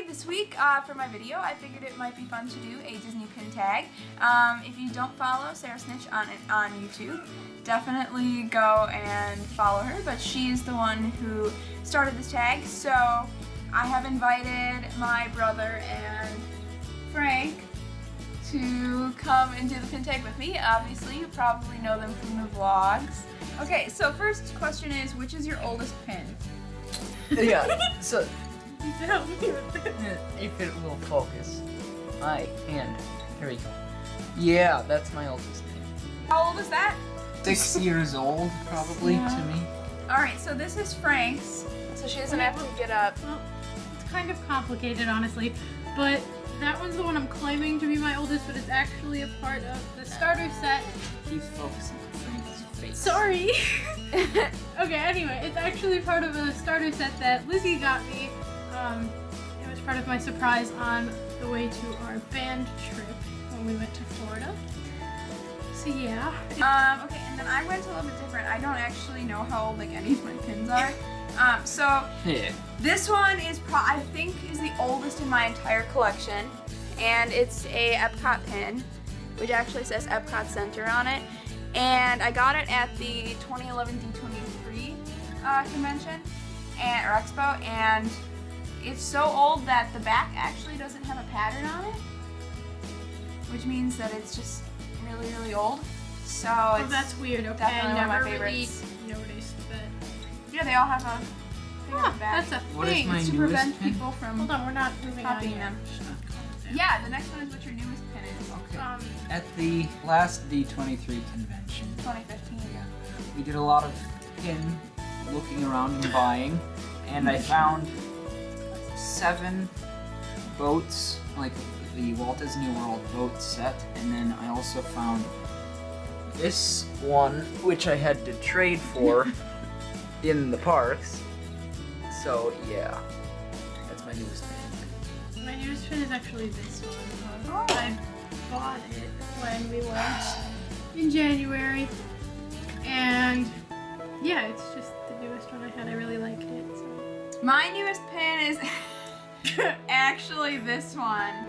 this week for my video, I figured it might be fun to do a Disney pin tag. If you don't follow Sarah Snitch on YouTube, definitely go and follow her, but she's the one who started this tag. So I have invited my brother and Frank to come and do the pin tag with me. Obviously, you probably know them from the vlogs. Okay, so first question is, which is your oldest pin? Yeah, so Help me with this. if it will focus. And here we go. Yeah, that's my oldest pin. How old is that? 6 years old, probably, Yeah. to me. Alright, so this is Frank's, so she doesn't have to get up. Well, it's kind of complicated, honestly, but that one's the one I'm claiming to be my oldest, but it's actually a part of the starter set. Keep focusing on Frank's face. Sorry! Okay, anyway, it's actually part of a starter set that Lizzie got me. It was part of my surprise on the way to our band trip when we went to Florida. So yeah. Okay, and then I went a little bit different. I don't actually know how old like any of my pins are. So Yeah. this one is I think is the oldest in my entire collection, and it's a Epcot pin, which actually says Epcot Center on it. And I got it at the 2011 D23 convention or expo, and it's so old that the back actually doesn't have a pattern on it, which means that it's just really, really old. So Oh, it's that's weird. Okay, definitely I one of my never really favorites. noticed that. Yeah, they all have a thing on Huh, the back. that's a What is thing. my It's to newest prevent pin? people from Hold on, we're not moving on copying yet. them. Shut up, calm down. Yeah, the next one is what your newest pin is. Okay. At the last D23 convention, 2015. we did a lot of pin looking around and buying, and I found 7 boats, like the Walt Disney World boat set, and then I also found this one, which I had to trade for in the parks. So yeah, that's my newest pin. My newest pin is actually this one. Oh. I bought it when we went in January, and yeah, it's just the newest one I had. I really liked it. So. My newest pin is actually this one.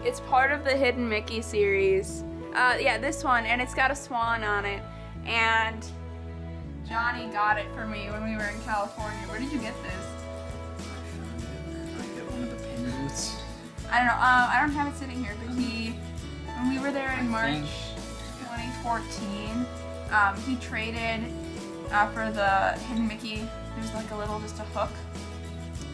It's part of the Hidden Mickey series. Yeah, this one, and it's got a swan on it. And Johnny got it for me when we were in California. Where did you get this? I got one of the pin booths. I don't know. I don't have it sitting here, but when we were there in March 2014, he traded for the Hidden Mickey. There's like just a hook.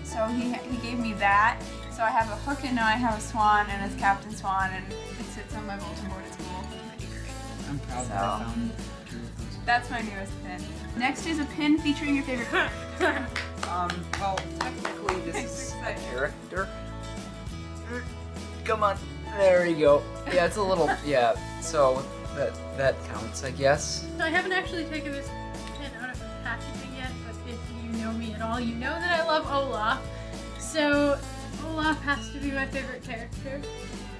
So he gave me that. So I have a hook, and now I have a swan, and it's Captain Swan, and it sits on my bulletin board at school. Pretty great. I'm proud that I found 2 of those. That's my newest pin. Next is a pin featuring your favorite character. Well, technically this is a character. Come on, there you go. Yeah, it's a little, yeah, so that counts, I guess. So I haven't actually taken this pin out of the packaging yet, but if you know me at all, you know that I love Olaf. So Olaf has to be my favorite character.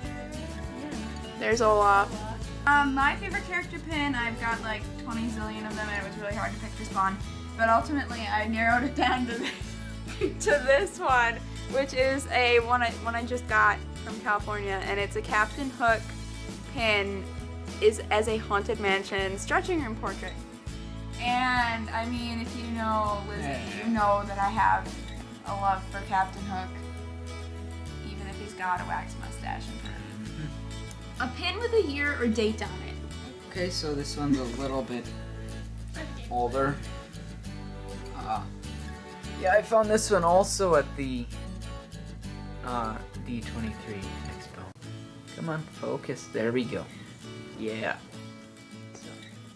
Yeah. There's Olaf. Olaf. My favorite character pin, I've got like 20 zillion of them, and it was really hard to pick this one. But ultimately, I narrowed it down to this one, which is one I just got from California, and it's a Captain Hook pin as a Haunted Mansion stretching room portrait. And I mean, if you know Lizzie, you know that I have a love for Captain Hook, even if he's got a wax mustache and a pin with a year or date on it. Okay, so this one's a little bit older. Yeah, I found this one also at the D23 Expo. Come on, focus. There we go. Yeah.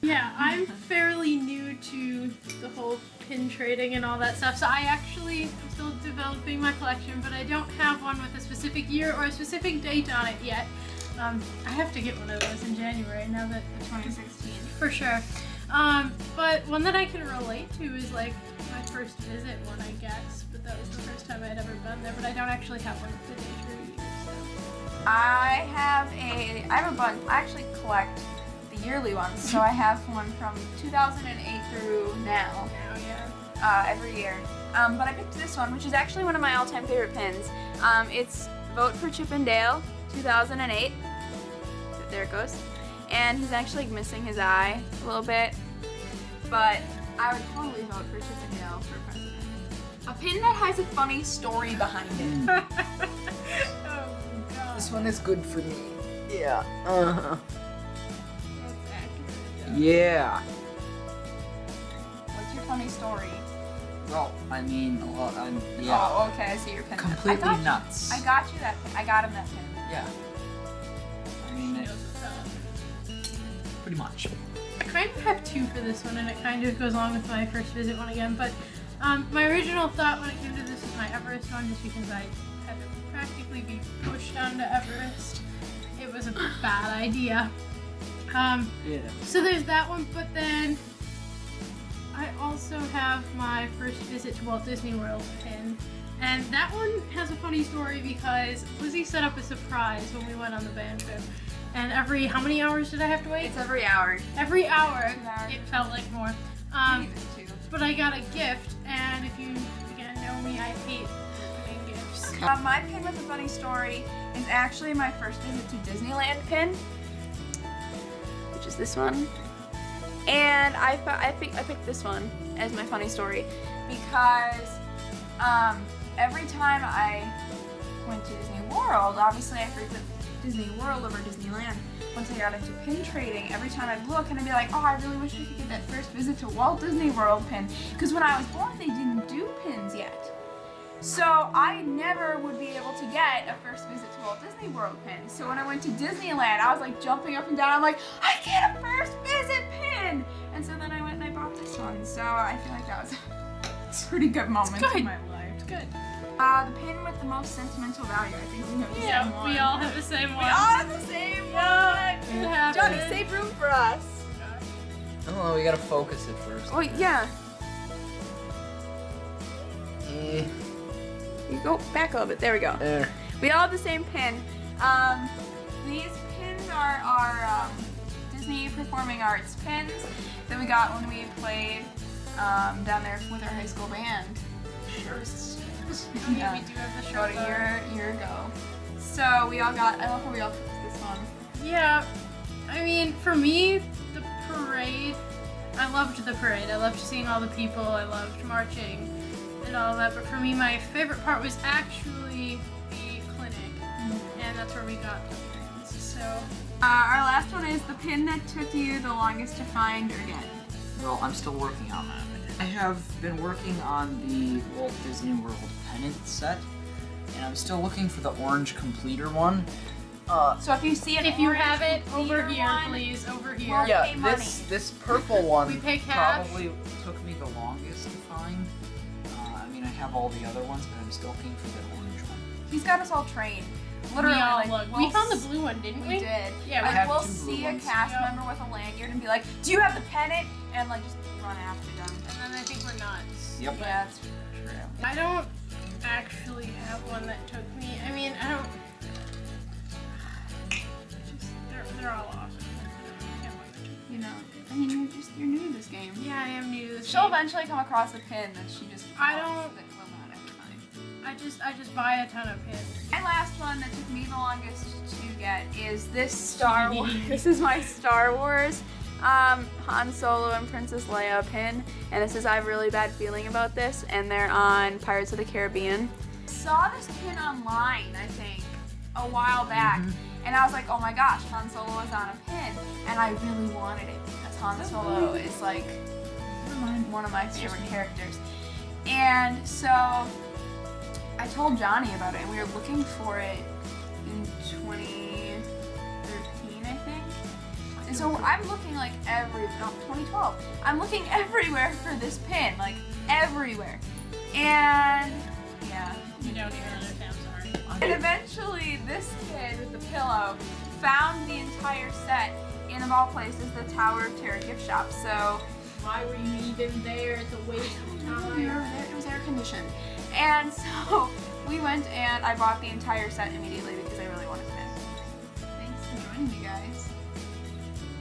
Yeah, I'm fairly new to the whole pin trading and all that stuff, so I actually am still developing my collection, but I don't have one with a specific year or a specific date on it yet. I have to get one of those in January now that 2016. for sure. But one that I can relate to is like my first visit one, I guess, but that was the first time I'd ever been there, but I don't actually have one with the date or year, so. I have a bunch. I actually collect the yearly ones, so I have one from 2008 through now. Now, yeah. every year. But I picked this one, which is actually one of my all-time favorite pins. It's Vote for Chip and Dale 2008. There it goes. And he's actually missing his eye a little bit. But I would totally vote for Chip and Dale for president. A pin that has a funny story behind it. Oh my god. This one is good for me. Yeah. Uh-huh. That's accurate. Yeah. What's your funny story? Well, I mean, yeah. Oh, okay, I see your pin. Completely nuts. I got you that pin. I got him that pin. Yeah. I She mean, knows what's up. pretty much. I kind of have two for this one, and it kind of goes along with my first visit one again. But my original thought when it came to this was my Everest one, just because I had to practically be pushed down to Everest. It was a bad idea. Yeah. So there's that one, but then I also have my first visit to Walt Disney World pin. And that one has a funny story because Lizzie set up a surprise when we went on the band trip. And how many hours did I have to wait? It's every hour. Every hour. 2 hours. It felt like more. Maybe even 2. But I got a gift, and if you again know me, I hate opening gifts. My pin with a funny story is actually my first visit to Disneyland pin, which is this one. And I picked this one as my funny story because every time I went to Disney World, obviously I frequent Disney World over Disneyland. Once I got into pin trading, every time I'd look and I'd be like, oh, I really wish I could get that first visit to Walt Disney World pin. Because when I was born, they didn't do pins yet. So I never would be able to get a first visit to Walt Disney World pin. So when I went to Disneyland, I was like jumping up and down. I'm like, I get a first visit pin! And so then I went and I bought this one. So I feel like that was a pretty good moment in my life. It's good. The pin with the most sentimental value. I think we have the same one. We all have the same one. We all have the same one! It happened. Johnny, save room for us. Oh, we gotta focus it first. Oh, yeah. You go back a little bit. There we go. There. We all have the same pin. These pins are Disney Performing Arts pins that we got when we played down there with our high school band. Sure. Yeah. We do have the About a year ago. So we all got. I love how we all picked this one. Yeah, I mean, for me, the parade, I loved the parade. I loved seeing all the people. I loved marching and all that. But for me, my favorite part was actually the clinic, and that's where we got the pins. So Our last one is the pin that took you the longest to find or get. Well, I'm still working on that. I have been working on the Walt Disney World pennant set, and I'm still looking for the orange completer one. So if you see it, if you have it, over here, one, please, over here. Well, Yeah, pay money. this purple one We pay cash. probably took me the longest to find. I mean, I have all the other ones, but I'm still looking for the orange one. He's got us all trained. Literally, we all like, looked. we'll We found the blue one, didn't we? We did. Yeah, I Like, have we'll 2 blue see a ones. cast Yep. member with a lanyard and be like, "Do you have the pennant?" And like just run after them. And then I think we're nuts. Yep. Yeah, that's true. I don't actually have one that took me. I mean, I don't. Just they're all awesome. I have one that took me. You know, I mean, you're new to this game. Yeah, I am new to this. She'll game. eventually come across a pin that she just. I wants don't- that will not ever find. I just buy a ton of pins. My last one that took me the longest to get is this Star Wars. This is my Star Wars Han Solo and Princess Leia pin, and it says I have a really bad feeling about this, and they're on Pirates of the Caribbean. Saw this pin online, I think, a while back, and I was like, oh my gosh, Han Solo is on a pin, and I really wanted it because Han Solo is like one of my favorite characters. And so I told Johnny about it, and we were looking for it in 2013, I think. And so I'm looking like 2012. I'm looking everywhere for this pin, like everywhere. And yeah. You don't even understand. I'm sorry. And eventually, this kid with the pillow found the entire set in, of all places, the Tower of Terror gift shop. So Why were you even there? It's a waste of we were time. there, it was air conditioned. And so we went and I bought the entire set immediately because I really wanted the pin. Thanks for joining me, guys.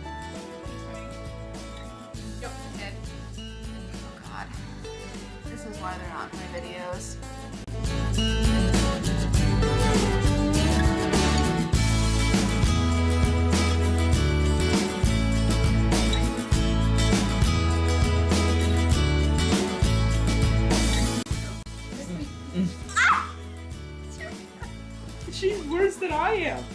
Thanks, buddy. Yep. Kid. Oh God. This is why they're not in my videos. She's worse than I am.